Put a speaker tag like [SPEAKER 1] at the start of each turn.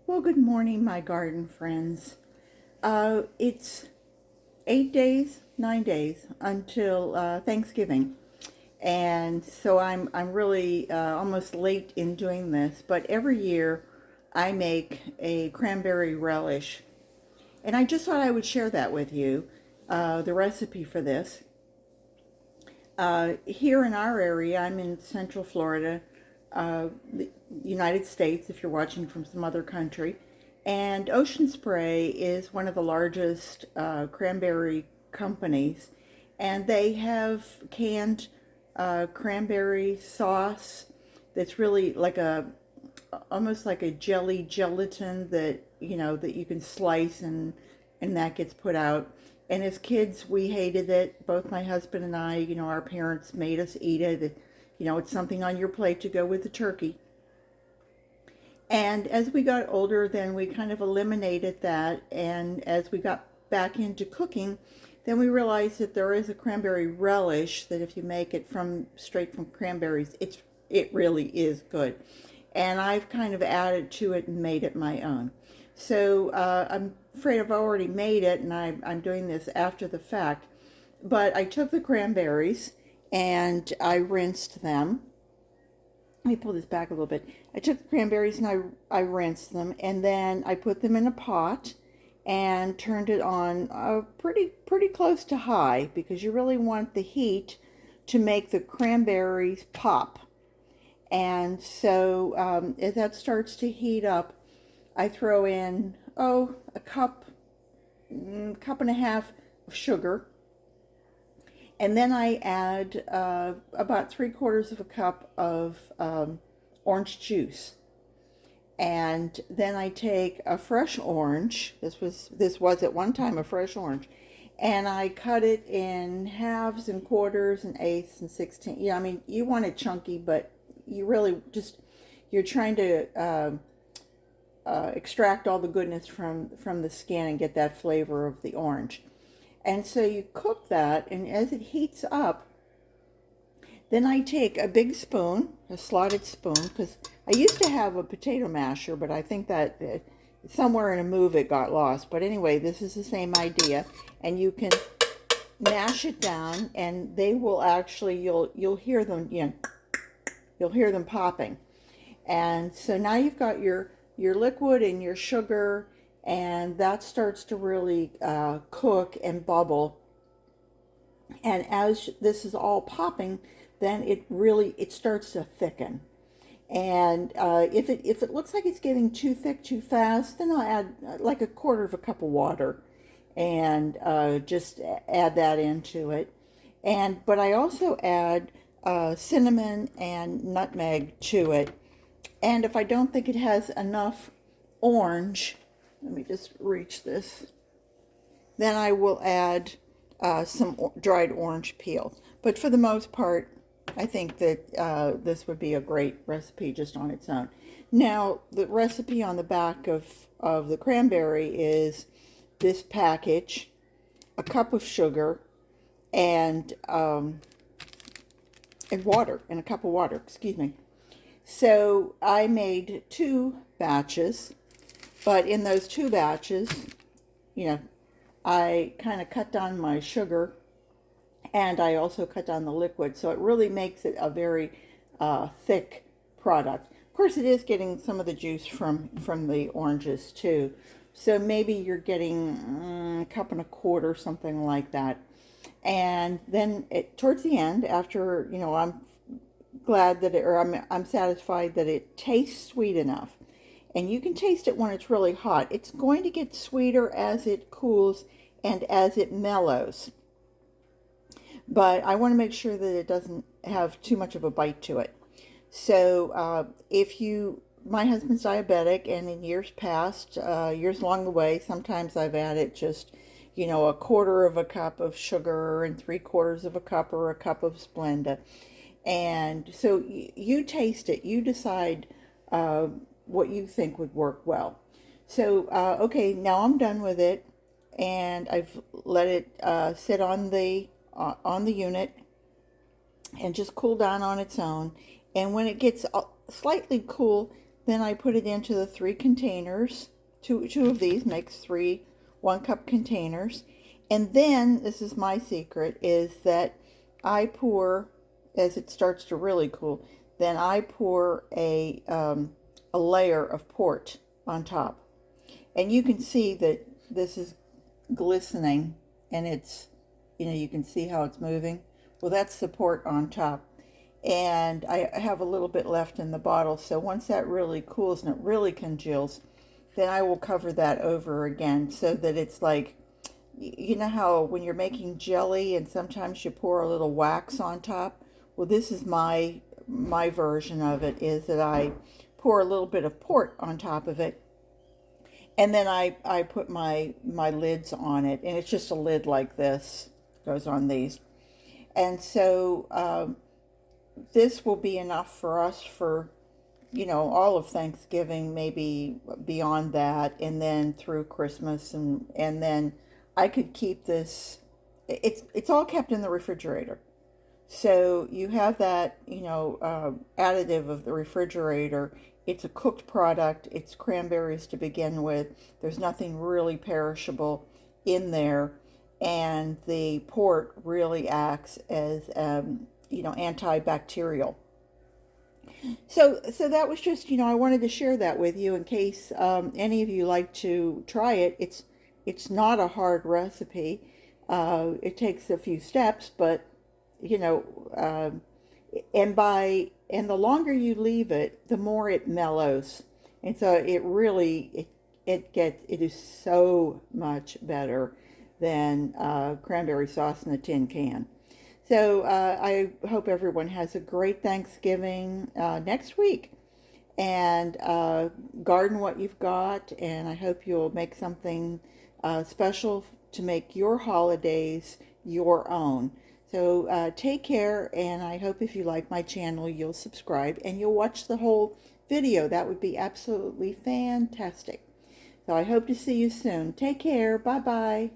[SPEAKER 1] Well, good morning, my garden friends. It's 8 days, 9 days until Thanksgiving, and so I'm really almost late in doing this. But every year, I make a cranberry relish, and I just thought I would share that with you, the recipe for this. Here in our area, I'm in Central Florida, the United States, if you're watching from some other country. And Ocean Spray is one of the largest cranberry companies, and they have canned cranberry sauce that's really like a almost like a jelly gelatin that that you can slice and that gets put out. And as kids, we hated it. Both my husband and I, our parents made us eat it. It's something on your plate to go with the turkey. And as we got older, then we kind of eliminated that. And as we got back into cooking, then we realized that there is a cranberry relish that if you make it from straight from cranberries, it really is good. And I've kind of added to it and made it my own. So I'm afraid I've already made it, and I'm doing this after the fact. But I took the cranberries and I rinsed them. Let me pull this back a little bit. I took the cranberries and I rinsed them, and then I put them in a pot and turned it on pretty close to high, because you really want the heat to make the cranberries pop. And so as that starts to heat up, I throw in a cup and a half of sugar, and then I add about 3/4 of a cup of orange juice. And then I take a fresh orange. This was at one time a fresh orange, and I cut it in halves and quarters and eighths and 16. Yeah, I mean, you want it chunky, but you really just you're trying to extract all the goodness from the skin and get that flavor of the orange. And so you cook that, and as it heats up, then I take a big spoon, a slotted spoon, because I used to have a potato masher, but I think that somewhere in a move it got lost. But anyway, this is the same idea, and you can mash it down, and they will actually you'll hear them, you'll hear them popping. And so now you've got your liquid and your sugar, and that starts to really cook and bubble. And as this is all popping, then it starts to thicken. And if it looks like it's getting too thick too fast, then I'll add like 1/4 of a cup of water, and just add that into it. But I also add cinnamon and nutmeg to it. And if I don't think it has enough orange, let me just reach this, then I will add some dried orange peel. But for the most part, I think that this would be a great recipe just on its own. Now, the recipe on the back of the cranberry is this package, a cup of sugar, and water, and a cup of water, excuse me. So I made 2 batches, but in those 2 batches, I kind of cut down my sugar, and I also cut down the liquid, so it really makes it a very thick product. Of course, it is getting some of the juice from the oranges too, so maybe you're getting a cup and 1/4, something like that. And then towards the end, after I'm glad that I'm satisfied that it tastes sweet enough. And you can taste it when it's really hot. It's going to get sweeter as it cools and as it mellows. But I want to make sure that it doesn't have too much of a bite to it. So my husband's diabetic, and in years past, years along the way, sometimes I've added just, 1/4 of a cup of sugar and 3/4 of a cup or a cup of Splenda. And so you taste it, you decide what you think would work well. So, okay, now I'm done with it, and I've let it sit on the unit and just cool down on its own. And when it gets slightly cool, Then I put it into the 3 containers. Two of these makes 3 1-cup containers. And then, this is my secret, is that I pour, as it starts to really cool, then I pour a layer of port on top. And you can see that this is glistening, and it's, you can see how it's moving. Well, that's the port on top. And I have a little bit left in the bottle, so once that really cools and it really congeals, then I will cover that over again so that it's like, you know how when you're making jelly and sometimes you pour a little wax on top? Well, this is my version of it, is that I pour a little bit of port on top of it, and then I put my lids on it, and it's just a lid like this, goes on these. And so this will be enough for us for, all of Thanksgiving, maybe beyond that, and then through Christmas, and then I could keep this. It's all kept in the refrigerator. So you have that, additive of the refrigerator. It's a cooked product. It's cranberries to begin with. There's nothing really perishable in there. And the port really acts as, antibacterial. So that was just, I wanted to share that with you in case any of you like to try it. It's not a hard recipe. It takes a few steps, but and the longer you leave it, the more it mellows, and so it really it is so much better than cranberry sauce in a tin can. So I hope everyone has a great Thanksgiving next week, and garden what you've got, and I hope you'll make something special to make your holidays your own. So take care, and I hope if you like my channel, you'll subscribe and you'll watch the whole video. That would be absolutely fantastic. So I hope to see you soon. Take care. Bye-bye.